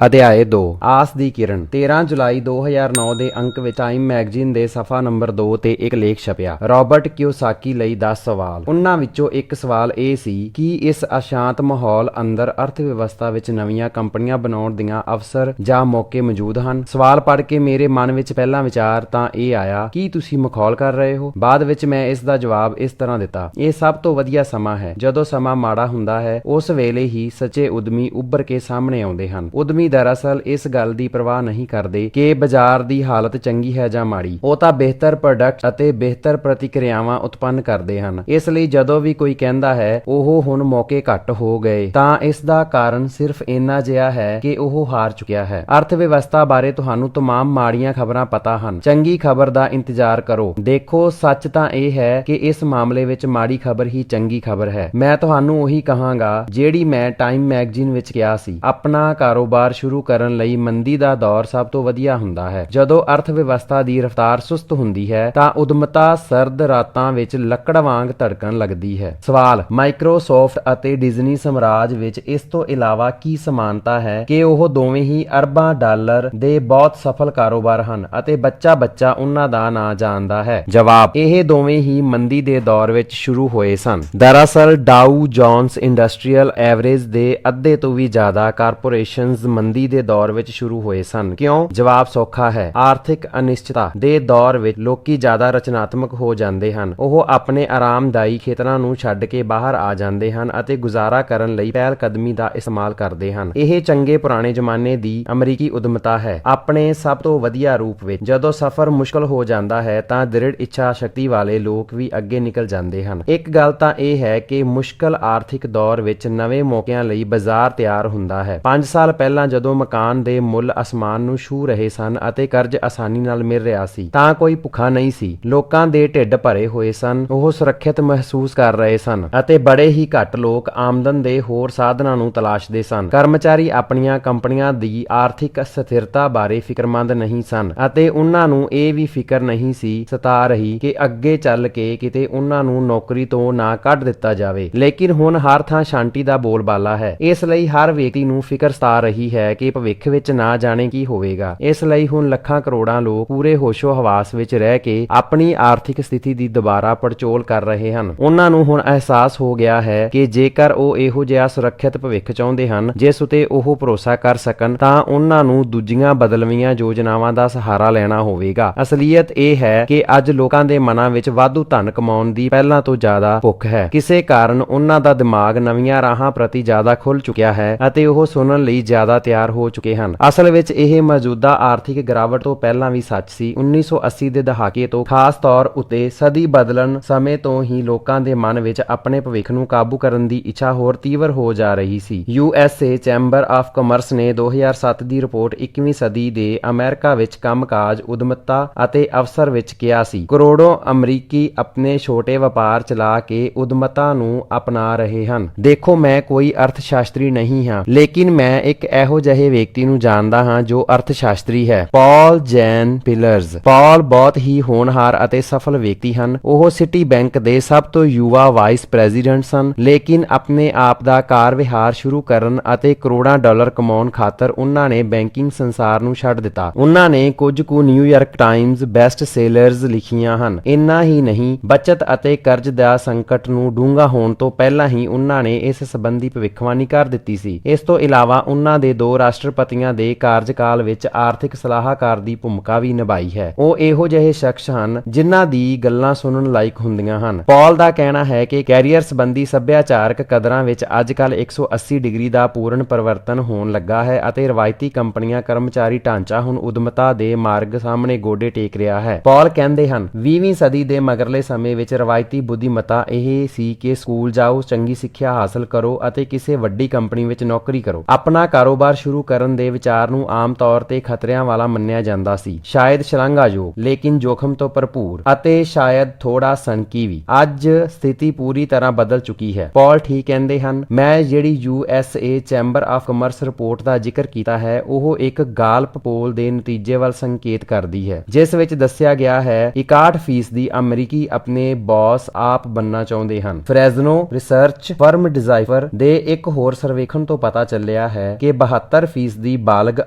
ਅਧਿਆਇ 2 ਆਸ ਦੀ ਕਿਰਨ 13 ਜੁਲਾਈ 2009 ਦੇ ਅੰਕ ਵਿੱਚ ਟਾਈਮ ਮੈਗਜ਼ੀਨ ਦੇ ਸਫਾ ਨੰਬਰ 2 ਤੇ ਇੱਕ ਲੇਖ ਛਪਿਆ। ਰਾਬਰਟ ਕਿਓਸਾਕੀ ਲਈ 10 ਸਵਾਲ। ਉਨ੍ਹਾਂ ਵਿੱਚੋਂ ਇੱਕ ਸਵਾਲ ਇਹ ਸੀ ਕਿ ਇਸ ਅਸ਼ਾਂਤ ਮਾਹੌਲ ਅੰਦਰ ਅਰਥ ਵਿਵਸਥਾ ਵਿੱਚ ਨਵੀਆਂ ਕੰਪਨੀਆਂ ਬਣਾਉਣ ਦੀਆਂ ਅਵਸਰ ਜਾਂ ਮੌਕੇ ਮੌਜੂਦ ਹਨ। ਸਵਾਲ ਪੜ੍ਹ ਕੇ ਮੇਰੇ ਮਨ ਵਿੱਚ ਪਹਿਲਾ ਵਿਚਾਰ ਤਾਂ ਇਹ ਆਇਆ ਕਿ ਤੁਸੀਂ ਮਖੌਲ ਕਰ ਰਹੇ ਹੋ। ਬਾਅਦ ਵਿੱਚ ਮੈਂ ਇਸ ਦਾ ਜਵਾਬ ਇਸ ਤਰ੍ਹਾਂ ਦਿੱਤਾ, ਇਹ ਸਭ ਤੋਂ ਵਧੀਆ ਸਮਾਂ ਹੈ। ਜਦੋਂ ਸਮਾਂ ਮਾੜਾ ਹੁੰਦਾ ਹੈ ਉਸ ਵੇਲੇ ਹੀ ਸੱਚੇ ਉਦਮੀ ਉੱਭਰ ਕੇ ਸਾਹਮਣੇ ਆਉਂਦੇ ਹਨ। ਉਦਮੀ ਦਰਅਸਲ ਇਸ ਗੱਲ ਦੀ ਪਰਵਾਹ ਨਹੀਂ ਕਰਦੇ ਕਿ ਬਾਜ਼ਾਰ ਦੀ ਹਾਲਤ ਚੰਗੀ ਹੈ ਜਾਂ ਮਾੜੀ। ਉਹ ਤਾਂ ਬਿਹਤਰ ਪ੍ਰੋਡਕਟ ਅਤੇ ਬਿਹਤਰ ਪ੍ਰਤੀਕਿਰਿਆਵਾਂ ਉਤਪੰਨ ਕਰਦੇ ਹਨ। ਇਸ ਲਈ ਜਦੋਂ ਵੀ ਕੋਈ ਕਹਿੰਦਾ ਹੈ ਉਹ ਹੁਣ ਮੌਕੇ ਘੱਟ ਹੋ ਗਏ ਤਾਂ ਇਸ ਦਾ ਕਾਰਨ ਸਿਰਫ ਇੰਨਾ ਜਿਹਾ ਹੈ ਕਿ ਉਹ ਹਾਰ ਚੁੱਕਿਆ ਹੈ। ਅਰਥ ਵਿਵਸਥਾ ਬਾਰੇ ਤੁਹਾਨੂੰ ਤਮਾਮ ਮਾੜੀਆਂ ਖਬਰਾਂ ਪਤਾ ਹਨ। ਚੰਗੀ ਖਬਰ ਦਾ ਇੰਤਜ਼ਾਰ ਕਰੋ। ਦੇਖੋ, ਸੱਚ ਤਾਂ ਇਹ ਹੈ ਕਿ ਇਸ ਮਾਮਲੇ ਵਿੱਚ ਮਾੜੀ ਖਬਰ ਹੀ ਚੰਗੀ ਖਬਰ ਹੈ। ਮੈਂ ਤੁਹਾਨੂੰ ਉਹੀ ਕਹਾਂਗਾ ਜਿਹੜੀ ਮੈਂ ਟਾਈਮ ਮੈਗਜ਼ੀਨ ਵਿੱਚ ਕਿਹਾ ਸੀ। ਆਪਣਾ ਕਾਰੋਬਾਰ ਸ਼ੁਰੂ ਕਰਨ ਲਈ ਮੰਦੀ ਦਾ ਦੌਰ ਸਭ ਤੋਂ ਵਧੀਆ ਹੁੰਦਾ ਹੈ। ਜਦੋਂ ਅਰਥ ਵਿਵਸਥਾ ਦੀ ਰਫ਼ਤਾਰ ਸੁਸਤ ਹੁੰਦੀ ਹੈ ਤਾਂ ਉਦਮਤਾ ਸਰਦ ਰਾਤਾਂ ਵਿੱਚ ਲੱਕੜ ਵਾਂਗ ਧੜਕਣ ਲੱਗਦੀ ਹੈ। ਸਵਾਲ, ਮਾਈਕਰੋਸਾਫਟ ਅਤੇ ਡਿਜ਼ਨੀ ਸਾਮਰਾਜ ਵਿੱਚ ਇਸ ਤੋਂ ਇਲਾਵਾ ਕੀ ਸਮਾਨਤਾ ਹੈ ਕਿ ਉਹ ਦੋਵੇਂ ਹੀ ਅਰਬਾਂ ਡਾਲਰ ਦੇ ਬਹੁਤ ਸਫਲ ਕਾਰੋਬਾਰ ਹਨ ਅਤੇ ਬੱਚਾ ਉਹਨਾਂ ਦਾ ਨਾਂ ਜਾਣਦਾ ਹੈ? ਜਵਾਬ, ਇਹ ਦੋਵੇਂ ਹੀ ਮੰਦੀ ਦੇ ਦੌਰ ਵਿੱਚ ਸ਼ੁਰੂ ਹੋਏ ਸਨ। ਦਰਅਸਲ ਡਾਊ ਜੋਨਸ ਇੰਡਸਟਰੀਅਲ ਐਵਰੇਜ ਦੇ ਅੱਧੇ ਤੋਂ ਵੀ ਜ਼ਿਆਦਾ ਕਾਰਪੋਰੇਸ਼ਨਜ਼ ਮੰਦੀ ਦੇ ਦੌਰ ਵਿੱਚ ਸ਼ੁਰੂ ਹੋਏ ਸਨ। ਕਿਉਂ? ਜਵਾਬ ਸੌਖਾ ਹੈ। ਆਰਥਿਕ ਅਨਿਸ਼ਚਿਤਤਾ ਦੇ ਦੌਰ ਵਿੱਚ ਲੋਕੀ ਜ਼ਿਆਦਾ ਰਚਨਾਤਮਕ ਹੋ ਜਾਂਦੇ ਹਨ। ਉਹ ਆਪਣੇ ਆਰਾਮਦਾਈ ਖੇਤਰਾਂ ਨੂੰ ਛੱਡ ਕੇ ਬਾਹਰ ਆ ਜਾਂਦੇ ਹਨ ਅਤੇ ਗੁਜ਼ਾਰਾ ਕਰਨ ਲਈ ਪਹਿਲ ਕਦਮੀ ਦਾ ਇਸਤੇਮਾਲ ਕਰਦੇ ਹਨ। ਇਹ ਚੰਗੇ ਪੁਰਾਣੇ ਜ਼ਮਾਨੇ ਦੀ ਅਮਰੀਕੀ ਉਦਮਤਾ ਹੈ ਆਪਣੇ ਸਭ ਤੋਂ ਵਧੀਆ ਰੂਪ ਵਿੱਚ। ਜਦੋਂ ਸਫ਼ਰ ਮੁਸ਼ਕਲ ਹੋ ਜਾਂਦਾ ਹੈ ਤਾਂ ਦ੍ਰਿੜ ਇੱਛਾ ਸ਼ਕਤੀ ਵਾਲੇ ਲੋਕ ਵੀ ਅੱਗੇ ਨਿਕਲ ਜਾਂਦੇ ਹਨ। ਇੱਕ ਗੱਲ ਤਾਂ ਇਹ ਹੈ ਕਿ ਮੁਸ਼ਕਲ ਆਰਥਿਕ ਦੌਰ ਵਿੱਚ ਨਵੇਂ ਮੌਕਿਆਂ ਲਈ ਬਾਜ਼ਾਰ ਤਿਆਰ ਹੁੰਦਾ ਹੈ। 5 ਸਾਲ ਪਹਿਲਾਂ ਜਦੋਂ ਮਕਾਨ ਦੇ ਮੁੱਲ ਅਸਮਾਨ ਨੂੰ ਛੂਹ ਰਹੇ ਸਨ ਅਤੇ ਕਰਜ਼ ਆਸਾਨੀ ਨਾਲ ਮਿਲ ਰਿਹਾ ਸੀ ਤਾਂ ਕੋਈ ਭੁੱਖਾ ਨਹੀਂ ਸੀ। ਲੋਕਾਂ ਦੇ ਢਿੱਡ ਭਰੇ ਹੋਏ ਸਨ, ਉਹ ਸੁਰੱਖਿਅਤ ਮਹਿਸੂਸ ਕਰ ਰਹੇ ਸਨ ਅਤੇ ਬੜੇ ਹੀ ਘੱਟ ਲੋਕ ਆਮਦਨ ਦੇ ਹੋਰ ਸਾਧਨਾਂ ਨੂੰ ਤਲਾਸ਼ਦੇ ਸਨ। ਕਰਮਚਾਰੀ ਆਪਣੀਆਂ ਕੰਪਨੀਆਂ ਦੀ ਆਰਥਿਕ ਸਥਿਰਤਾ ਬਾਰੇ ਫਿਕਰਮੰਦ ਨਹੀਂ ਸਨ ਅਤੇ ਉਹਨਾਂ ਨੂੰ ਇਹ ਵੀ ਫਿਕਰ ਨਹੀਂ ਸੀ ਸਤਾ ਰਹੀ ਕਿ ਅੱਗੇ ਚੱਲ ਕੇ ਕਿਤੇ ਉਹਨਾਂ ਨੂੰ ਨੌਕਰੀ ਤੋਂ ਨਾ ਕੱਢ ਦਿੱਤਾ ਜਾਵੇ। ਲੇਕਿਨ ਹੁਣ ਹਰ ਥਾਂ ਸ਼ਾਂਤੀ ਦਾ ਬੋਲਬਾਲਾ ਹੈ। ਇਸ ਲਈ ਹਰ ਵਿਅਕਤੀ ਨੂੰ ਫਿਕਰ ਸਤਾ ਰਹੀ ਹੈ ਕਿ ਭਵਿੱਖ ਵਿੱਚ ਨਾ ਜਾਣੇ ਕੀ ਹੋਵੇਗਾ। ਇਸ ਲਈ ਹੁਣ ਲੱਖਾਂ ਕਰੋੜਾਂ ਲੋਕ ਪੂਰੇ ਹੋਸ਼ੋ ਹਵਾਸ ਵਿੱਚ ਰਹਿ ਕੇ ਆਪਣੀ ਆਰਥਿਕ ਸਥਿਤੀ ਦੀ ਦੁਬਾਰਾ ਪੜਚੋਲ ਕਰ ਰਹੇ ਹਨ। ਉਹਨਾਂ ਨੂੰ ਹੁਣ ਅਹਿਸਾਸ ਹੋ ਗਿਆ ਹੈ ਕਿ ਜੇਕਰ ਉਹ ਇਹੋ ਜਿਹਾ ਸੁਰੱਖਿਅਤ ਭਵਿੱਖ ਚਾਹੁੰਦੇ ਹਨ ਜਿਸ ਉਤੇ ਉਹ ਭਰੋਸਾ ਕਰ ਸਕਣ ਤਾਂ ਉਹਨਾਂ ਨੂੰ ਦੂਜੀਆਂ ਬਦਲਵੀਆਂ ਯੋਜਨਾਵਾਂ ਦਾ ਸਹਾਰਾ ਲੈਣਾ ਹੋਵੇਗਾ। ਅਸਲੀਅਤ ਇਹ ਹੈ ਕਿ ਅੱਜ ਲੋਕਾਂ ਦੇ ਮਨਾਂ ਵਿੱਚ ਵਾਧੂ ਧਨ ਕਮਾਉਣ ਦੀ ਪਹਿਲਾਂ ਤੋਂ ਜ਼ਿਆਦਾ ਭੁੱਖ ਹੈ। ਕਿਸੇ ਕਾਰਨ ਉਹਨਾਂ ਦਾ ਦਿਮਾਗ ਨਵੀਆਂ ਰਾਹਾਂ ਪ੍ਰਤੀ ਜ਼ਿਆਦਾ ਖੁੱਲ ਚੁੱਕਿਆ ਹੈ ਅਤੇ ਉਹ ਸੁਣਨ ਲਈ ਜ਼ਿਆਦਾ ਤਿਆਰ ਹੋ ਚੁੱਕੇ ਹਨ। ਅਸਲ ਵਿੱਚ ਇਹ ਮੌਜੂਦਾ ਆਰਥਿਕ ਗਿਰਾਵਟ ਤੋਂ ਪਹਿਲਾਂ ਵੀ ਸੱਚ ਸੀ। 1980 ਦੇ ਦਹਾਕੇ ਤੋਂ ਖਾਸ ਤੌਰ ਉੱਤੇ ਸਦੀ ਬਦਲਣ ਸਮੇਂ ਤੋਂ ਹੀ ਲੋਕਾਂ ਦੇ ਮਨ ਵਿੱਚ ਆਪਣੇ ਭਵਿੱਖ ਨੂੰ ਕਾਬੂ ਕਰਨ ਦੀ ਇੱਛਾ ਹੋਰ ਤੀਵਰ ਹੋ ਜਾ ਰਹੀ ਸੀ। USA ਚੈਂਬਰ ਆਫ ਕਾਮਰਸ ਨੇ 2007 ਦੀ ਰਿਪੋਰਟ 21ਵੀਂ ਸਦੀ ਦੇ ਅਮਰੀਕਾ ਵਿੱਚ ਕੰਮਕਾਜ, ਉਦਮਤਾ ਅਤੇ ਅਵਸਰ ਵਿੱਚ ਕਿਹਾ ਸੀ, ਕਰੋੜੋਂ ਅਮਰੀਕੀ ਆਪਣੇ ਛੋਟੇ ਵਪਾਰ ਚਲਾ ਕੇ ਉਦਮਤਾ ਨੂੰ ਅਪਣਾ ਰਹੇ ਹਨ। ਦੇਖੋ, ਮੈਂ ਕੋਈ ਅਰਥ ਸ਼ਾਸਤਰੀ ਨਹੀਂ ਹਾਂ, ਲੇਕਿਨ ਮੈਂ ਇੱਕ ਇਹੋ ਜਿਹੇ ਵਿਅਕਤੀ ਨੂੰ ਜਾਣਦਾ ਹਾਂ ਜੋ ਅਰਥ ਸ਼ਾਸਤਰੀ ਹੈ, ਪੌਲ ਜੈਨ ਪਿਲਰਜ਼। ਪੌਲ ਬਹੁਤ ਹੀ ਹੋਣਹਾਰ ਅਤੇ ਸਫਲ ਵਿਅਕਤੀ ਹਨ। ਉਹ ਸਿਟੀ ਬੈਂਕ ਦੇ ਸਭ ਤੋਂ ਯੁਵਾ ਵਾਈਸ ਪ੍ਰੈਜ਼ੀਡੈਂਟ ਸਨ, ਲੇਕਿਨ ਆਪਣੇ ਆਪ ਦਾ ਕਾਰ ਵਿਹਾਰ ਸ਼ੁਰੂ ਕਰਨ ਅਤੇ ਕਰੋੜਾਂ ਡਾਲਰ ਕਮਾਉਣ ਖਾਤਰ ਉਹਨਾਂ ਨੇ ਬੈਂਕਿੰਗ ਸੰਸਾਰ ਨੂੰ ਛੱਡ ਦਿੱਤਾ। ਉਹਨਾਂ ਨੇ ਕੁਝ ਕੁ ਨਿਊਯਾਰਕ ਟਾਈਮਜ਼ ਬੈਸਟ ਸੇਲਰਜ਼ ਲਿਖੀਆਂ ਹਨ। ਇੰਨਾ ਹੀ ਨਹੀਂ, ਬਚਤ ਅਤੇ ਕਰਜ਼ ਦਾ ਸੰਕਟ ਨੂੰ ਡੂੰਘਾ ਹੋਣ ਤੋਂ ਪਹਿਲਾਂ ਹੀ ਉਹਨਾਂ ਨੇ ਇਸ ਸੰਬੰਧੀ ਭਵਿੱਖਬਾਣੀ ਕਰ ਦਿੱਤੀ ਸੀ। ਇਸ ਤੋਂ ਇਲਾਵਾ ਉਹਨਾਂ ਦੇ 2 ਰਾਸ਼ਟਰਪਤੀਆਂ ਦੇ ਕਾਰਜਕਾਲ ਵਿੱਚ ਆਰਥਿਕ ਸਲਾਹਕਾਰ ਦੀ ਭੂਮਿਕਾ ਵੀ ਨਿਭਾਈ ਹੈ। ਉਹ ਇਹੋ ਜਿਹੇ ਸ਼ਖਸ ਹਨ ਜਿਨ੍ਹਾਂ ਦੀ ਗੱਲਾਂ ਸੁਣਨ ਲਾਇਕ ਹੁੰਦੀਆਂ ਹਨ। ਪੌਲ ਦਾ ਕਹਿਣਾ ਹੈ ਕਿ ਕੈਰੀਅਰ ਸੰਬੰਧੀ ਸੱਭਿਆਚਾਰਕ ਕਦਰਾਂ ਵਿੱਚ ਅੱਜ-ਕੱਲ੍ਹ 180 ਡਿਗਰੀ ਦਾ ਪੂਰਨ ਪਰਿਵਰਤਨ ਹੋਣ ਲੱਗਾ ਹੈ ਅਤੇ ਰਵਾਇਤੀ ਕੰਪਨੀਆਂ ਕਰਮਚਾਰੀ ਢਾਂਚਾ ਹੁਣ ਉਦਮਤਾ ਦੇ ਮਾਰਗ ਸਾਹਮਣੇ ਗੋਡੇ ਟੇਕ ਰਿਹਾ ਹੈ। ਪੌਲ ਕਹਿੰਦੇ ਹਨ, 20ਵੀਂ ਸਦੀ ਦੇ ਮਗਰਲੇ ਸਮੇਂ ਵਿੱਚ ਰਵਾਇਤੀ ਬੁੱਧੀਮਤਾ ਇਹ ਸੀ ਕਿ ਸਕੂਲ ਜਾਓ, ਚੰਗੀ ਸਿੱਖਿਆ ਹਾਸਲ ਕਰੋ ਅਤੇ ਕਿਸੇ ਵੱਡੀ ਕੰਪਨੀ ਵਿੱਚ ਨੌਕਰੀ ਕਰੋ। ਆਪਣਾ ਕਾਰੋਬਾਰ ਸ਼ੁਰੂ ਕਰਨ ਦੇ ਵਿਚਾਰ ਨੂੰ ਆਮ ਤੌਰ ਤੇ ਖਤਰਿਆਂ ਵਾਲਾ ਮੰਨਿਆ ਜਾਂਦਾ ਸੀ, ਸ਼ਾਇਦ ਸ਼ਲਾਘਾਯੋਗ, ਲੇਕਿਨ ਜੋਖਮ ਤੋਂ ਭਰਪੂਰ ਅਤੇ ਸ਼ਾਇਦ ਥੋੜਾ ਸਨਕੀ ਵੀ। ਅੱਜ ਸਥਿਤੀ ਪੂਰੀ ਤਰ੍ਹਾਂ ਬਦਲ ਚੁੱਕੀ ਹੈ। ਪੌਲ ਠੀਕ ਕਹਿੰਦੇ ਹਨ। ਮੈਂ ਜਿਹੜੀ USA chamber of commerce report ਦਾ ਜ਼ਿਕਰ ਕੀਤਾ ਹੈ ਉਹ ਇੱਕ ਗਾਲਪ ਪੋਲ ਦੇ ਨਤੀਜੇ ਵੱਲ ਸੰਕੇਤ ਕਰਦੀ ਹੈ, ਜਿਸ ਵਿੱਚ ਦੱਸਿਆ ਗਿਆ ਹੈ 61% ਅਮਰੀਕੀ ਆਪਣੇ ਬੌਸ ਆਪ ਬਣਨਾ ਚਾਹੁੰਦੇ ਹਨ। ਫਰੈਜ਼ਨੋ ਰਿਸਰਚ ਫਰਮ ਡਿਜ਼ਾਈਫਰ ਦੇ ਇੱਕ ਹੋਰ ਸਰਵੇਖਣ ਤੋਂ ਪਤਾ ਚੱਲਿਆ ਹੈ ਕਿ 72% ਬਾਲਗ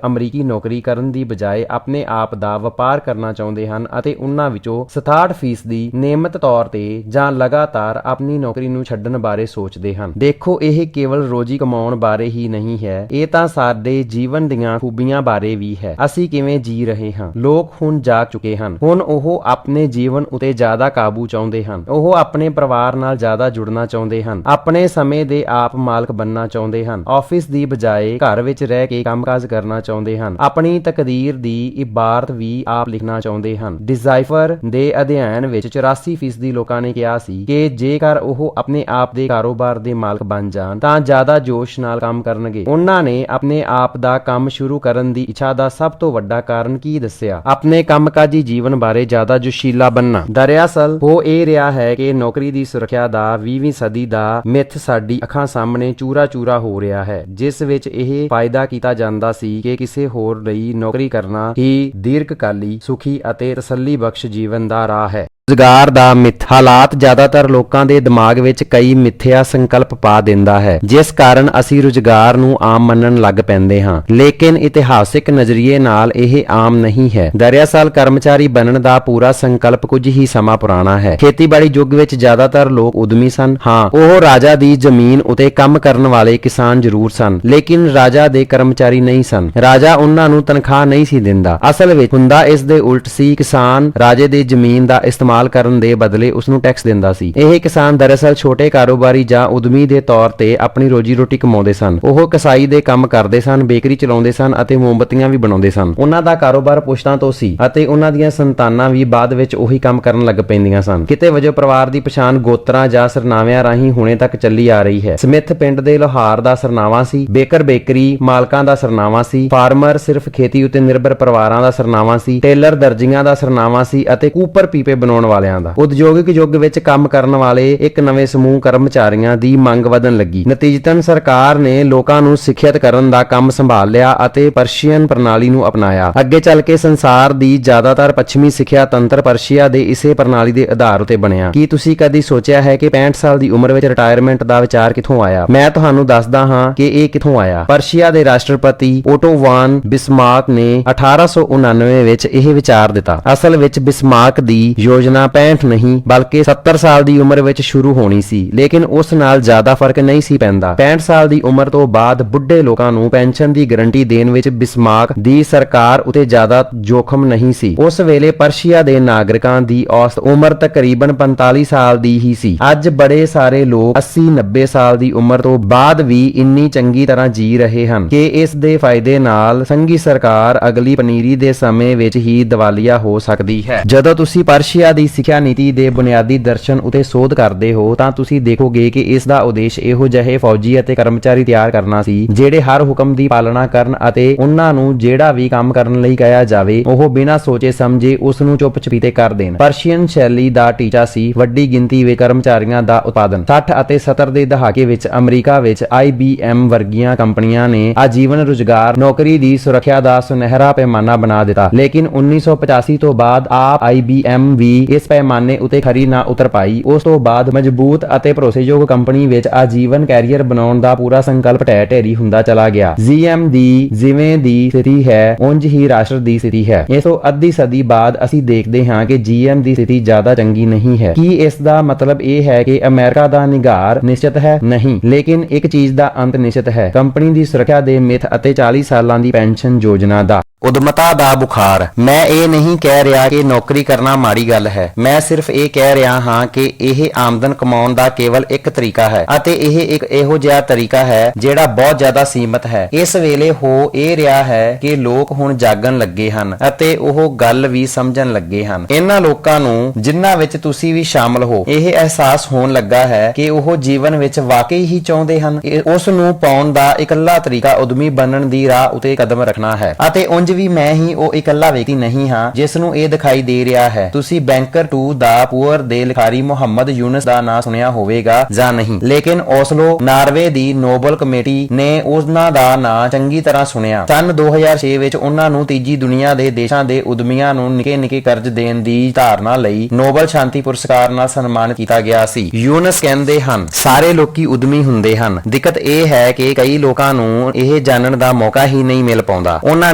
ਅਮਰੀਕੀ ਨੌਕਰੀ ਕਰਨ ਦੀ ਬਜਾਏ ਆਪਣੇ ਆਪ ਦਾ ਵਪਾਰ ਕਰਨਾ ਚਾਹੁੰਦੇ ਹਨ ਅਤੇ ਉਹਨਾਂ ਵਿੱਚੋਂ 67% ਨਿਯਮਿਤ ਤੌਰ ਤੇ ਜਾਂ ਲਗਾਤਾਰ ਆਪਣੀ ਨੌਕਰੀ ਨੂੰ ਛੱਡਣ ਬਾਰੇ ਸੋਚਦੇ ਹਨ। ਦੇਖੋ, ਇਹ ਕੇਵਲ ਰੋਜੀ ਕਮਾਉਣ ਬਾਰੇ ਹੀ ਨਹੀਂ ਹੈ, ਇਹ ਤਾਂ ਸਾਡੇ ਜੀਵਨ ਦੀਆਂ ਖੂਬੀਆਂ ਬਾਰੇ ਵੀ ਹੈ। ਅਸੀਂ ਕਿਵੇਂ ਜੀ ਰਹੇ ਹਾਂ। ਲੋਕ ਹੁਣ ਜਾਗ ਚੁੱਕੇ ਹਨ। ਹੁਣ ਉਹ ਆਪਣੇ ਜੀਵਨ ਉਤੇ ਜ਼ਿਆਦਾ ਕਾਬੂ ਚਾਹੁੰਦੇ ਹਨ। ਉਹ ਆਪਣੇ ਪਰਿਵਾਰ ਨਾਲ ਜ਼ਿਆਦਾ ਜੁੜਨਾ ਚਾਹੁੰਦੇ ਹਨ, ਆਪਣੇ ਸਮੇਂ ਦੇ ਆਪ ਮਾਲਕ ਬਣਨਾ ਚਾਹੁੰਦੇ ਹਨ, ਆਫਿਸ ਦੀ ਬਜਾਏ ਘਰ ਵਿੱਚ ਰਹਿ ਕੇ ਕੰਮਕਾਜ ਕਰਨਾ ਚਾਹੁੰਦੇ ਹਨ, ਆਪਣੀ ਤਕਦੀਰ ਦੀ ਇਬਾਰਤ ਵੀ ਆਪ ਲਿਖਣਾ ਚਾਹੁੰਦੇ ਹਨ। ਡਿਜ਼ਾਈਫਰ ਦੇ ਅਧਿਐਨ ਵਿੱਚ 84% ਲੋਕਾਂ ਨੇ ਕਿਹਾ ਸੀ ਕਿ ਜੇਕਰ ਉਹ ਆਪਣੇ ਆਪ ਦੇ ਕਾਰੋਬਾਰ ਦੇ ਮਾਲਕ ਬਣ ਜਾਣ ਤਾਂ ਜ਼ਿਆਦਾ ਜੋਸ਼ ਨਾਲ ਕੰਮ ਕਰਨਗੇ। ਉਹਨਾਂ ਨੇ ਆਪਣੇ ਆਪ ਦਾ ਕੰਮ ਸ਼ੁਰੂ ਕਰਨ ਦੀ ਇੱਛਾ ਦਾ ਸਭ ਤੋਂ ਵੱਡਾ ਕਾਰਨ ਕੀ ਦੱਸਿਆ? ਆਪਣੇ ਕੰਮਕਾਜੀ ਜੀਵਨ ਬਾਰੇ ਜ਼ਿਆਦਾ ਜੋਸ਼ੀਲਾ ਬਣਨਾ। ਦਰਅਸਲ ਹੋ ਇਹ ਰਿਹਾ ਹੈ ਕਿ ਨੌਕਰੀ ਦੀ ਸੁਰੱਖਿਆ ਦਾ 20ਵੀਂ ਸਦੀ ਦਾ ਮਿੱਥ ਸਾਡੀ ਅੱਖਾਂ ਸਾਹਮਣੇ ਚੂਰਾ-ਚੂਰਾ ਹੋ ਰਿਹਾ ਹੈ, ਜਿਸ ਵਿੱਚ ਇਹ ਫਾਇਦਾ ਕੀਤਾ ਜਾਂਦਾ ਸੀ ਕਿ ਕਿਸੇ ਹੋਰ ਲਈ ਨੌਕਰੀ ਕਰਨਾ ਹੀ ਦੀਰਘਕਾਲੀ, ਸੁਖੀ ਅਤੇ ਤਸੱਲੀਬਖਸ਼ ਜੀਵਨ ਦਾ ਰਾਹ ਹੈ। ਰੁਜ਼ਗਾਰ ਦਾ ਮਿੱਥ। ਹਾਲਾਤ ਜ਼ਿਆਦਾਤਰ ਲੋਕਾਂ ਦੇ ਦਿਮਾਗ ਵਿੱਚ ਕਈ ਮਿੱਥਿਆ ਸੰਕਲਪ ਪਾ ਦਿੰਦਾ ਹੈ, ਜਿਸ ਕਾਰਨ ਅਸੀਂ ਰੁਜ਼ਗਾਰ ਨੂੰ ਆਮ ਮੰਨਣ ਲੱਗ ਪੈਂਦੇ ਹਾਂ। ਲੇਕਿਨ ਇਤਿਹਾਸਿਕ ਨਜ਼ਰੀਏ ਨਾਲ ਇਹ ਆਮ ਨਹੀਂ ਹੈ। ਦਰਅਸਲ ਕਰਮਚਾਰੀ ਬਣਨ ਦਾ ਪੂਰਾ ਸੰਕਲਪ ਕੁਝ ਹੀ ਸਮਾਂ ਪੁਰਾਣਾ ਹੈ। ਖੇਤੀਬਾੜੀ ਯੁੱਗ ਵਿੱਚ ਜ਼ਿਆਦਾਤਰ ਲੋਕ ਉਦਮੀ ਸਨ। ਹਾਂ, ਉਹ ਰਾਜਾ ਦੀ ਜ਼ਮੀਨ ਉਤੇ ਕੰਮ ਕਰਨ ਵਾਲੇ ਕਿਸਾਨ ਜ਼ਰੂਰ ਸਨ, ਲੇਕਿਨ ਰਾਜਾ ਦੇ ਕਰਮਚਾਰੀ ਨਹੀਂ ਸਨ। ਰਾਜਾ ਉਹਨਾਂ ਨੂੰ ਤਨਖਾਹ ਨਹੀਂ ਸੀ ਦਿੰਦਾ। ਅਸਲ ਵਿੱਚ ਹੁੰਦਾ ਇਸ ਦੇ ਉਲਟ ਸੀ। ਕਿਸਾਨ ਰਾਜੇ ਦੀ ਜ਼ਮੀਨ ਦਾ ਇਸਤੇਮਾਲ ਕਰਨ ਦੇ ਬਦਲੇ ਉਸ ਨੂੰ ਟੈਕਸ ਦਿੰਦਾ ਸੀ। ਇਹ ਕਿਸਾਨ ਦਰਅਸਲ ਛੋਟੇ ਕਾਰੋਬਾਰੀ ਜਾਂ ਉਦਮੀ ਦੇ ਤੌਰ ਤੇ ਆਪਣੀ ਰੋਜੀ ਰੋਟੀ ਕਮਾਉਂਦੇ ਸਨ। ਉਹ ਕਸਾਈ ਦੇ ਕੰਮ ਕਰਦੇ ਸਨ, ਬੇਕਰੀ ਚਲਾਉਂਦੇ ਸਨ ਅਤੇ ਮੋਮਬੱਤੀਆਂ ਵੀ ਬਣਾਉਂਦੇ ਸਨ। ਉਹਨਾਂ ਦਾ ਕਾਰੋਬਾਰ ਪੁਸ਼ਤਾਂ ਤੋਂ ਸੀ ਅਤੇ ਉਹਨਾਂ ਦੀਆਂ ਸੰਤਾਨਾਂ ਵੀ ਬਾਅਦ ਵਿੱਚ ਉਹੀ ਕੰਮ ਕਰਨ ਲੱਗ ਪੈਂਦੀਆਂ ਸਨ। ਕਿਤੇ ਵਜੋਂ ਪਰਿਵਾਰ ਦੀ ਪਛਾਣ ਗੋਤਰਾਂ ਜਾਂ ਸਰਨਾਵਿਆਂ ਰਾਹੀਂ ਹੁਣੇ ਤੱਕ ਚੱਲੀ ਆ ਰਹੀ ਹੈ। ਸਮਿਥ ਪਿੰਡ ਦੇ ਲੋਹਾਰ ਦਾ ਸਰਨਾਵਾ ਸੀ। ਬੇਕਰ ਬੇਕਰੀ ਮਾਲਕਾਂ ਦਾ ਸਰਨਾਵਾ ਸੀ। ਫਾਰਮਰ ਸਿਰਫ ਖੇਤੀ ਉੱਤੇ ਨਿਰਭਰ ਪਰਿਵਾਰਾਂ ਦਾ ਸਰਨਾਵਾ ਸੀ। ਟੇਲਰ ਦਰਜੀਆਂ ਦਾ ਸਰਨਾਵਾ ਸੀ ਅਤੇ ਕੂਪਰ ਪੀਪੇ ਬਣਾਉਣ ਵਾਲਿਆਂ ਦਾ। ਉਦਯੋਗਿਕ ਯੁੱਗ ਵਿੱਚ ਕੰਮ ਕਰਨ ਵਾਲੇ ਇੱਕ ਨਵੇਂ ਸਮੂਹ ਕਰਮਚਾਰੀਆਂ ਦੀ ਮੰਗ ਵਧਣ ਲੱਗੀ। ਨਤੀਜਤਨ ਸਰਕਾਰ ਨੇ ਲੋਕਾਂ ਨੂੰ ਸਿੱਖਿਅਤ ਕਰਨ ਦਾ ਕੰਮ ਸੰਭਾਲ ਲਿਆ ਅਤੇ ਪਰਸ਼ੀਅਨ ਪ੍ਰਣਾਲੀ ਨੂੰ ਅਪਣਾਇਆ। ਅੱਗੇ ਚੱਲ ਕੇ ਸੰਸਾਰ ਦੀ ਜ਼ਿਆਦਾਤਰ ਪੱਛਮੀ ਸਿੱਖਿਆ ਤੰਤਰ ਪਰਸ਼ੀਆ ਦੇ ਇਸੇ ਪ੍ਰਣਾਲੀ ਦੇ ਆਧਾਰ ਉਤੇ ਬਣਿਆ। ਕੀ ਤੁਸੀਂ ਕਦੀ ਸੋਚਿਆ ਹੈ ਕਿ 65 ਸਾਲ ਦੀ ਉਮਰ ਵਿੱਚ ਰਿਟਾਇਰਮੈਂਟ ਦਾ ਵਿਚਾਰ ਕਿੱਥੋਂ ਆਇਆ? ਮੈਂ ਤੁਹਾਨੂੰ ਦੱਸਦਾ ਹਾਂ ਕਿ ਇਹ ਕਿੱਥੋਂ ਆਇਆ। ਪਰਸ਼ੀਆ ਦੇ ਰਾਸ਼ਟਰਪਤੀ ਓਟੋ ਵਾਨ ਬਿਸਮਾਰਕ ਨੇ 1899 ਵਿੱਚ ਇਹ ਵਿਚਾਰ ਦਿੱਤਾ। ਅਸਲ ਵਿੱਚ ਬਿਸਮਾਰਕ ਦੀ ਯੋਜਨਾ 65 ਨਹੀਂ ਬਲਕਿ 70 ਸਾਲ ਦੀ ਉਮਰ ਵਿੱਚ ਸ਼ੁਰੂ ਹੋਣੀ ਸੀ, ਲੇਕਿਨ ਉਸ ਨਾਲ ਜ਼ਿਆਦਾ ਫਰਕ ਨਹੀਂ ਸੀ ਪੈਂਦਾ। 65 ਸਾਲ ਦੀ ਉਮਰ ਤੋਂ ਬਾਅਦ ਬੁੱਢੇ ਲੋਕਾਂ ਨੂੰ ਪੈਨਸ਼ਨ ਦੀ ਗਾਰੰਟੀ ਦੇਣ ਵਿੱਚ ਬਿਸਮਾਰਕ ਦੀ ਸਰਕਾਰ ਉਤੇ ਜ਼ਿਆਦਾ ਜੋਖਮ ਨਹੀਂ ਸੀ। ਉਸ ਵੇਲੇ ਪਰਸ਼ੀਆ ਦੇ ਨਾਗਰਿਕਾਂ ਦੀ ਔਸਤ ਉਮਰ ਤਕਰੀਬਨ 45 ਸਾਲ ਦੀ ਹੀ ਸੀ। ਅੱਜ ਬੜੇ ਸਾਰੇ ਲੋਕ 80-90 ਸਾਲ ਦੀ ਉਮਰ ਤੋਂ ਬਾਅਦ ਵੀ ਇੰਨੀ ਚੰਗੀ ਤਰ੍ਹਾਂ ਜੀ ਰਹੇ ਹਨ ਕਿ ਇਸ ਦੇ ਫਾਇਦੇ ਨਾਲ ਸੰਘੀ ਸਰਕਾਰ ਅਗਲੀ ਪਨੀਰੀ ਦੇ ਸਮੇਂ ਵਿੱਚ ਹੀ ਦਿਵਾਲੀਆ ਹੋ ਸਕਦੀ ਹੈ। ਜਦੋਂ ਤੁਸੀਂ ਪਰਸ਼ੀਆ ਦੀ ਸਿੱਖਿਆ ਨੀਤੀ ਦੇ ਬੁਨਿਆਦੀ ਦਰਸ਼ਨ ਉਤੇ ਸੋਧ ਕਰਦੇ ਹੋ ਤਾਂ ਤੁਸੀਂ ਦੇਖੋਗੇ ਕਿ ਇਸ ਦਾ ਉਦੇਸ਼ ਇਹੋ ਜਿਹੇ ਫੌਜੀ ਅਤੇ ਕਰਮਚਾਰੀ ਤਿਆਰ ਕਰਨਾ ਸੀ ਜਿਹੜੇ ਹਰ ਹੁਕਮ ਦੀ ਪਾਲਣਾ ਕਰਨ ਅਤੇ ਉਹਨਾਂ ਨੂੰ ਜਿਹੜਾ ਵੀ ਕੰਮ ਕਰਨ ਲਈ ਕਿਹਾ ਜਾਵੇ ਉਹ ਬਿਨਾਂ ਸੋਚੇ ਸਮਝੇ ਉਸ ਨੂੰ ਚੁੱਪ ਚਪੀਤੇ ਕਰ ਦੇਣ। ਪਰਸ਼ੀਅਨ ਸ਼ੈਲੀ ਦਾ ਟੀਚਾ ਸੀ ਵੱਡੀ ਗਿਣਤੀ ਵਿੱਚ ਕਰਮਚਾਰੀਆਂ ਦਾ ਉਤਪਾਦਨ। 60 ਅਤੇ 70 ਦੇ ਦਹਾਕੇ ਵਿੱਚ ਅਮਰੀਕਾ ਵਿੱਚ IBM ਵਰਗੀਆਂ ਕੰਪਨੀਆਂ ਨੇ ਆਜੀਵਨ ਰੁਜ਼ਗਾਰ ਨੌਕਰੀ ਦੀ ਸੁਰੱਖਿਆ ਦਾ ਸੁਨਹਿਰਾ ਪੈਮਾਨਾ ਬਣਾ ਦਿੱਤਾ। ਲੇਕਿਨ 1985 ਤੋਂ ਬਾਅਦ ਆਪ IBM ਵੀ ਇਸ ਪੈਮਾਨੇ ਉਤੇ ਖਰੀ ਨਾ ਉਤਰ ਪਾਈ। ਉਸ ਤੋਂ ਬਾਅਦ ਮਜ਼ਬੂਤ ਅਤੇ ਭਰੋਸੇਯੋਗ ਕੰਪਨੀ ਵਿੱਚ ਆਜੀਵਨ ਕੈਰੀਅਰ ਬਣਾਉਣ ਦਾ ਪੂਰਾ ਸੰਕਲਪ ਢਹਿ ਢੇਰੀ ਹੁੰਦਾ ਚਲਾ ਗਿਆ। GM ਦੀ ਜਿਵੇਂ ਦੀ ਸਥਿਤੀ ਹੈ ਉਂਝ ਹੀ ਰਾਸ਼ਟਰ ਦੀ ਸਥਿਤੀ ਹੈ। ਇਸ ਤੋਂ ਅੱਧੀ ਸਦੀ ਬਾਅਦ ਅਸੀਂ ਦੇਖਦੇ ਹਾਂ ਕਿ GM ਦੀ ਸਥਿਤੀ ਜ਼ਿਆਦਾ ਚੰਗੀ ਨਹੀਂ ਹੈ। ਕੀ ਇਸ ਦਾ ਮਤਲਬ ਇਹ ਹੈ ਕਿ ਅਮਰੀਕਾ ਦਾ ਨਿਗਾਰ ਨਿਸ਼ਚਿਤ ਹੈ? ਨਹੀਂ, ਲੇਕਿਨ ਇੱਕ ਚੀਜ਼ ਦਾ ਅੰਤ ਨਿਸ਼ਚਿਤ ਹੈ, ਕੰਪਨੀ ਦੀ ਸੁਰੱਖਿਆ ਦੇ ਮਿੱਥ ਅਤੇ 40 ਸਾਲਾਂ ਦੀ ਪੈਨਸ਼ਨ ਯੋਜਨਾ ਦਾ। ਉਦਮਤਾ ਦਾ ਬੁਖਾਰ। ਮੈਂ ਇਹ ਨਹੀਂ ਕਹਿ ਰਿਹਾ ਕਿ ਨੌਕਰੀ ਕਰਨਾ ਮਾੜੀ ਗੱਲ ਹੈ। ਮੈਂ ਸਿਰਫ ਇਹ ਕਹਿ ਰਿਹਾ ਹਾਂ ਕਿ ਇਹ ਆਮਦਨ ਕਮਾਉਣ ਦਾ ਕੇਵਲ ਇੱਕ ਤਰੀਕਾ ਹੈ ਅਤੇ ਇਹ ਇੱਕ ਇਹੋ ਜਿਹਾ ਤਰੀਕਾ ਹੈ ਜਿਹੜਾ ਬਹੁਤ ਜ਼ਿਆਦਾ ਸੀਮਤ ਹੈ। ਇਸ ਵੇਲੇ ਹੋ ਇਹ ਰਿਹਾ ਹੈ ਕਿ ਲੋਕ ਹੁਣ ਜਾਗਣ ਲੱਗੇ ਹਨ ਅਤੇ ਉਹ ਗੱਲ ਵੀ ਸਮਝਣ ਲੱਗੇ ਹਨ। ਇਹਨਾਂ ਲੋਕਾਂ ਨੂੰ ਜਿਨ੍ਹਾਂ ਵਿੱਚ ਤੁਸੀਂ ਵੀ ਸ਼ਾਮਲ ਹੋ ਇਹ ਅਹਿਸਾਸ ਹੋਣ ਲੱਗਾ ਹੈ ਕਿ ਉਹ ਜੀਵਨ ਵਿੱਚ ਵਾਕਈ ਹੀ ਚਾਹੁੰਦੇ ਹਨ। ਉਸ ਨੂੰ ਪਾਉਣ ਦਾ ਇਕੱਲਾ ਤਰੀਕਾ ਉਦਮੀ ਬਣਨ ਦੀ ਰਾਹ ਉਤੇ ਕਦਮ ਰੱਖਣਾ ਹੈ ਅਤੇ ਉਂਝ ਵੀ ਮੈਂ ਹੀ ਉਹ ਇਕੱਲਾ ਵਿਅਕਤੀ ਨਹੀਂ ਹਾਂ ਜਿਸ ਨੂੰ ਇਹ ਦਿਖਾਈ ਦੇ ਰਿਹਾ ਹੈ। ਤੁਸੀਂ ਬੈਂਕਰ ਟੂ ਦਾ ਪੂਅਰ ਦੇ ਲਿਖਾਰੀ ਮੁਹੰਮਦ ਯੂਨਸ ਦਾ ਨਾਂ ਸੁਣਿਆ ਹੋਵੇਗਾ ਜਾਂ ਨਹੀਂ, ਲੇਕਿਨ ਓਸਲੋ ਨਾਰਵੇ ਦੀ ਨੋਬਲ ਕਮੇਟੀ ਨੇ ਉਹਨਾਂ ਦਾ ਨਾਂ ਚੰਗੀ ਤਰ੍ਹਾਂ ਸੁਣਿਆ। ਸਨ 2006 ਵਿੱਚ ਉਹਨਾਂ ਨੂੰ ਤੀਜੀ ਦੁਨੀਆ ਦੇ ਦੇਸ਼ਾਂ ਦੇ ਉਦਮੀਆਂ ਨੂੰ ਨਿੱਕੇ ਕਰਜ਼ ਦੇਣ ਦੀ ਧਾਰਨਾ ਲਈ ਨੋਬਲ ਸ਼ਾਂਤੀ ਪੁਰਸਕਾਰ ਨਾਲ ਸਨਮਾਨਿਤ ਕੀਤਾ ਗਿਆ ਸੀ। ਯੂਨਸ ਕਹਿੰਦੇ ਹਨ, ਸਾਰੇ ਲੋਕੀ ਉਦਮੀ ਹੁੰਦੇ ਹਨ, ਦਿੱਕਤ ਇਹ ਹੈ ਕਿ ਕਈ ਲੋਕਾਂ ਨੂੰ ਇਹ ਜਾਣਨ ਦਾ ਮੌਕਾ ਹੀ ਨਹੀਂ ਮਿਲ ਪਾਉਂਦਾ। ਉਹਨਾਂ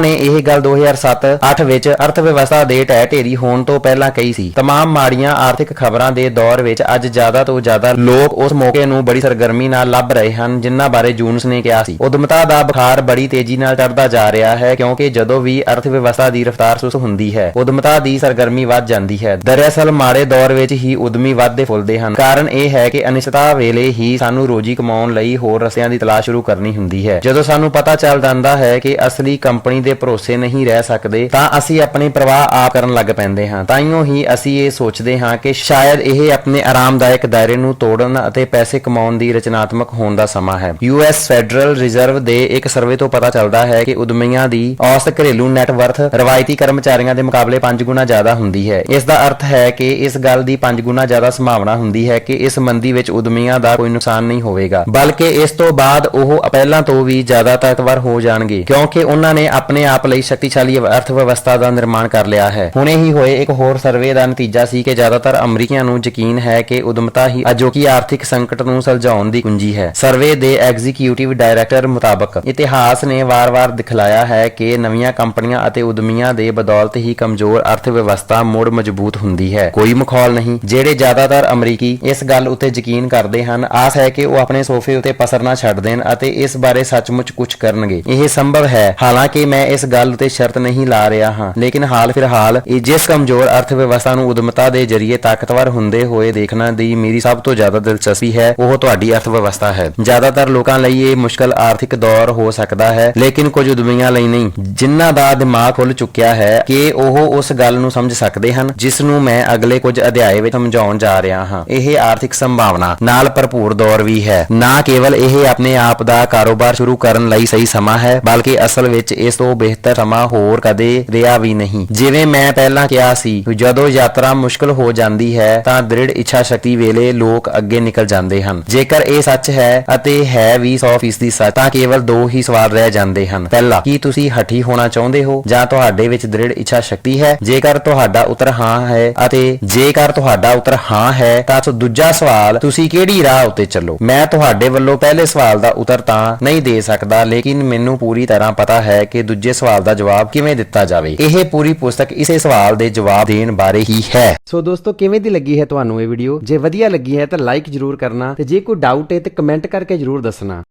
ਨੇ ਇਹ ਗੱਲ 2007-8 ਵਿੱਚ ਅਰਥ ਵਿਵਸਥਾ ਦੇ ਢਹਿ ਢੇਰੀ ਹੋਣ ਤੋਂ ਪਹਿਲਾਂ ਕਹੀ ਸੀ। तमाम ਮਾੜੀਆਂ ਆਰਥਿਕ ਖਬਰਾਂ ਦੇ ਦੌਰ ਵਿੱਚ ਅੱਜ ਜ਼ਿਆਦਾ ਤੋਂ ਜ਼ਿਆਦਾ ਲੋਕ ਉਸ ਮੌਕੇ ਨੂੰ ਬੜੀ ਸਰਗਰਮੀ ਨਾਲ ਲੱਭ ਰਹੇ ਹਨ ਜਿਨ੍ਹਾਂ ਬਾਰੇ ਯੂਨਸ ਨੇ ਕਿਹਾ ਸੀ। ਉਦਮਤਾ ਦਾ ਬੁਖਾਰ ਬੜੀ ਤੇਜ਼ੀ ਨਾਲ ਚੜ੍ਹਦਾ ਜਾ ਰਿਹਾ ਹੈ ਕਿਉਂਕਿ ਜਦੋਂ ਵੀ ਅਰਥ ਵਿਵਸਥਾ ਦੀ ਰਫ਼ਤਾਰ ਸੁਸਤ ਹੁੰਦੀ ਹੈ, ਉਦਮਤਾ ਦੀ ਸਰਗਰਮੀ ਵੱਧ ਜਾਂਦੀ ਹੈ। ਦਰਅਸਲ ਮਾੜੇ ਦੌਰ ਵਿੱਚ ਹੀ ਉਦਮੀ ਵੱਧਦੇ ਫੁੱਲਦੇ ਹਨ। ਕਾਰਨ ਇਹ ਹੈ ਕਿ ਅਨਿਸ਼ਚਿਤਤਾ ਵੇਲੇ ਹੀ ਸਾਨੂੰ ਰੋਜੀ ਕਮਾਉਣ ਲਈ ਹੋਰ ਰਸਤਿਆਂ ਦੀ ਤਲਾਸ਼ ਸ਼ੁਰੂ ਕਰਨੀ ਹੁੰਦੀ ਹੈ। ਜਦੋਂ ਸਾਨੂੰ ਪਤਾ ਚੱਲ ਜਾਂਦਾ ਹੈ ਕਿ ਅਸਲੀ ਕੰਪਨੀ ਦੇ ਭਰੋਸੇ ਨਹੀਂ ਰਹਿ ਸਕਦੇ ਤਾਂ ਅਸੀਂ ਆਪਣੀ ਪਰਵਾਹ ਆਪ ਕਰਨ ਲੱਗ ਪੈਂਦੇ ਹਾਂ। ਤਾਈਓ ਹੀ ਅਸੀਂ ਇਹ ਸੋਚਦੇ ਹਾਂ ਕਿ ਸ਼ਾਇਦ ਇਹ ਆਪਣੇ ਆਰਾਮਦਾਇਕ ਦਾਇਰੇ ਨੂੰ ਤੋੜਨ ਅਤੇ ਪੈਸੇ ਕਮਾਉਣ ਦੀ ਰਚਨਾਤਮਕ ਹੋਣ ਦਾ ਸਮਾਂ ਹੈ। US ਫੈਡਰਲ ਰਿਜ਼ਰਵ ਦੇ ਇੱਕ ਸਰਵੇ ਤੋਂ ਪਤਾ ਚੱਲਦਾ ਹੈ ਕਿ ਉਦਮੀਆਂ ਦੀ ਔਸਤ ਘਰੇਲੂ ਨੈਟ ਵਰਥ ਰਵਾਇਤੀ ਕਰਮਚਾਰੀਆਂ ਦੇ ਮੁਕਾਬਲੇ 5 ਗੁਣਾ ਜ਼ਿਆਦਾ ਹੁੰਦੀ ਹੈ। ਇਸ ਦਾ ਅਰਥ ਹੈ ਕਿ ਇਸ ਗੱਲ ਦੀ 5 ਗੁਣਾ ਜ਼ਿਆਦਾ ਸੰਭਾਵਨਾ ਹੁੰਦੀ ਹੈ ਕਿ ਇਸ ਮੰਦੀ ਵਿੱਚ ਉਦਮੀਆਂ ਦਾ ਕੋਈ ਨੁਕਸਾਨ ਨਹੀਂ ਹੋਵੇਗਾ, ਬਲਕਿ ਇਸ ਤੋਂ ਬਾਅਦ ਉਹ ਪਹਿਲਾਂ ਤੋਂ ਵੀ ਜ਼ਿਆਦਾ ਤਾਕਤਵਰ ਹੋ ਜਾਣਗੇ ਕਿਉਂਕਿ ਉਹਨਾਂ ਨੇ ਆਪਣੇ ਆਪ ਲਈ ਸ਼ਕਤੀਸ਼ਾਲੀ ਅਰਥ ਵਿਵਸਥਾ ਦਾ ਨਿਰਮਾਣ ਕਰ ਲਿਆ ਹੈ। ਹੁਣੇ ਹੀ ਹੋਏ ਇੱਕ ਹੋਰ ਸਰਵੇ ਦਾ ਨਤੀਜਾ ਸੀ ਕਿ ਜ਼ਿਆਦਾਤਰ ਅਮਰੀਕੀਆਂ ਨੂੰ ਯਕੀਨ ਹੈ ਕਿ ਉਦਮਤਾ ਹੀ ਅਜੋਕੀ ਆਰਥਿਕ ਸੰਕਟ ਨੂੰ ਸੁਲਝਾਉਣ ਦੀ ਕੁੰਜੀ ਹੈ। ਸਰਵੇ ਦੇ ਐਗਜ਼ੀਕਿਊਟਿਵ ਡਾਇਰੈਕਟਰ ਮੁਤਾਬਕ ਇਤਿਹਾਸ ਨੇ ਵਾਰ-ਵਾਰ ਦਿਖਲਾਇਆ ਹੈ ਕਿ ਨਵੀਆਂ ਕੰਪਨੀਆਂ ਅਤੇ ਉਦਮੀਆਂ ਦੇ ਬਦੌਲਤ ਹੀ ਕਮਜ਼ੋਰ ਅਰਥ ਵਿਵਸਥਾ ਮੁੜ ਮਜ਼ਬੂਤ ਹੁੰਦੀ ਹੈ। ਕੋਈ ਮਖੌਲ ਨਹੀਂ। ਜਿਹੜੇ ਜ਼ਿਆਦਾਤਰ ਅਮਰੀਕੀ ਇਸ ਗੱਲ ਉੱਤੇ ਯਕੀਨ ਕਰਦੇ ਹਨ, ਆਸ ਹੈ ਕਿ ਉਹ ਆਪਣੇ ਸੋਫੇ ਉੱਤੇ ਪਸਰਨਾ ਛੱਡ ਦੇਣ ਅਤੇ ਇਸ ਬਾਰੇ ਸੱਚਮੁੱਚ ਕੁਝ ਕਰਨਗੇ। ਇਹ ਸੰਭਵ ਹੈ। ਹਾਲਾਂਕਿ ਮੈਂ ਇਸ ਗੱਲ ਉੱਤੇ ਸ਼ਰਤ ਨਹੀਂ ਲਾ ਰਿਹਾ ਹਾਂ, ਲੇਕਿਨ ਹਾਲ ਫਿਲਹਾਲ ਜਿਸ ਕਮਜ਼ੋਰ ਅਰਥ ਵਿਵਸਥਾ ਨੂੰ ਉਦਮਤਾ ਦੇ ਜ਼ਰੀਏ ਤਾਕਤਵਰ ਹੁੰਦੇ ਹੋਏ ਦੇਖਣਾ ਦੀ ਮੇਰੀ ਸਭ ਤੋਂ ਜ਼ਿਆਦਾ ਦਿਲਚਸਪੀ ਹੈ, ਉਹ ਤੁਹਾਡੀ ਅਰਥ ਵਿਵਸਥਾ ਹੈ। ਜ਼ਿਆਦਾਤਰ ਲੋਕਾਂ ਲਈ ਇਹ ਮੁਸ਼ਕਲ ਆਰਥਿਕ ਦੌਰ ਹੋ ਸਕਦਾ ਹੈ, ਲੇਕਿਨ ਕੁਝ ਉਦਮੀਆਂ ਲਈ ਨਹੀਂ, ਜਿਨ੍ਹਾਂ ਦਾ ਦਿਮਾਗ ਖੁੱਲ ਚੁੱਕਿਆ ਹੈ ਕਿ ਉਹ ਉਸ ਗੱਲ ਨੂੰ ਸਮਝ ਸਕਦੇ ਹਨ ਜਿਸ ਨੂੰ ਮੈਂ ਅਗਲੇ ਕੁਝ ਅਧਿਆਏ ਵਿੱਚ ਸਮਝਾਉਣ ਜਾ ਰਿਹਾ ਹਾਂ। ਇਹ ਆਰਥਿਕ ਸੰਭਾਵਨਾ ਨਾਲ ਭਰਪੂਰ ਦੌਰ ਵੀ ਹੈ। ਨਾ ਕੇਵਲ ਇਹ ਆਪਣੇ ਆਪ ਦਾ ਕਾਰੋਬਾਰ ਸ਼ੁਰੂ ਕਰਨ ਲਈ ਸਹੀ ਸਮਾਂ ਹੈ, ਬਲਕਿ ਅਸਲ ਵਿੱਚ ਇਸ ਤੋਂ ਬਿਹਤਰ ਸਮਾਂ ਹੋਰ ਕਦੇ ਰਿਹਾ ਵੀ ਨਹੀਂ। ਜਿਵੇਂ ਮੈਂ ਪਹਿਲਾਂ ਕਿਹਾ ਸੀ, ਜਦੋਂ ਯਾਤਰਾ ਮੁਸ਼ਕਲ ਹੋ ਜਾਂਦੀ ਹੈ ਤਾਂ ਦ੍ਰਿੜ ਇੱਛਾ ਸ਼ਕਤੀ ਵੇਲੇ ਲੋਕ ਅੱਗੇ ਨਿਕਲ ਜਾਂਦੇ ਹਨ। ਜੇਕਰ ਇਹ ਸੱਚ ਹੈ ਅਤੇ ਹੈ ਵੀ 100% ਸੱਚ, ਤਾਂ ਕੇਵਲ 2 ਹੀ ਸਵਾਲ ਰਹਿ ਜਾਂਦੇ ਹਨ। ਪਹਿਲਾ, ਕੀ ਤੁਸੀਂ ਹਠੀ ਹੋਣਾ ਚਾਹੁੰਦੇ ਹੋ ਜਾਂ ਤੁਹਾਡੇ ਵਿੱਚ ਦ੍ਰਿੜ ਇੱਛਾ ਸ਼ਕਤੀ ਹੈ? ਜੇਕਰ ਤੁਹਾਡਾ ਉੱਤਰ ਹਾਂ ਹੈ ਅਤੇ ਜੇਕਰ ਤੁਹਾਡਾ ਉੱਤਰ ਹਾਂ ਹੈ ਤਾਂ ਦੂਜਾ ਸਵਾਲ, ਤੁਸੀਂ ਕਿਹੜੀ ਰਾਹ ਉੱਤੇ ਚੱਲੋ। ਮੈਂ ਤੁਹਾਡੇ ਵੱਲੋਂ ਪਹਿਲੇ ਸਵਾਲ ਦਾ ਉੱਤਰ ਤਾਂ ਨਹੀਂ ਦੇ ਸਕਦਾ, ਲੇਕਿਨ ਮੈਨੂੰ ਪੂਰੀ ਤਰ੍ਹਾਂ ਪਤਾ ਹੈ ਕਿ ਦੂਜੇ ਸਵਾਲ ਦਾ ਜਵਾਬ ਕਿਵੇਂ ਦਿੱਤਾ ਜਾਵੇ। ਇਹ ਪੂਰੀ ਪੁਸਤਕ ਇਸੇ ਸਵਾਲ ਦੇ ਜਵਾਬ ਦੇਣ ਬਾਰੇ ਹੀ ਹੈ। ਸੋ ਦੋਸਤੋ, ਕਿਵੇਂ ਦੀ ਲੱਗੀ ਹੈ ਤੁਹਾਨੂੰ ਇਹ ਵੀਡੀਓ? ਜੇ ਵਧੀਆ ਲੱਗੀ ਹੈ ਤਾਂ ਲਾਈਕ ਜ਼ਰੂਰ ਕਰਨਾ ਤੇ ਜੇ ਕੋਈ ਡਾਊਟ ਹੈ ਤਾਂ ਕਮੈਂਟ ਕਰਕੇ ਜ਼ਰੂਰ ਦੱਸਣਾ।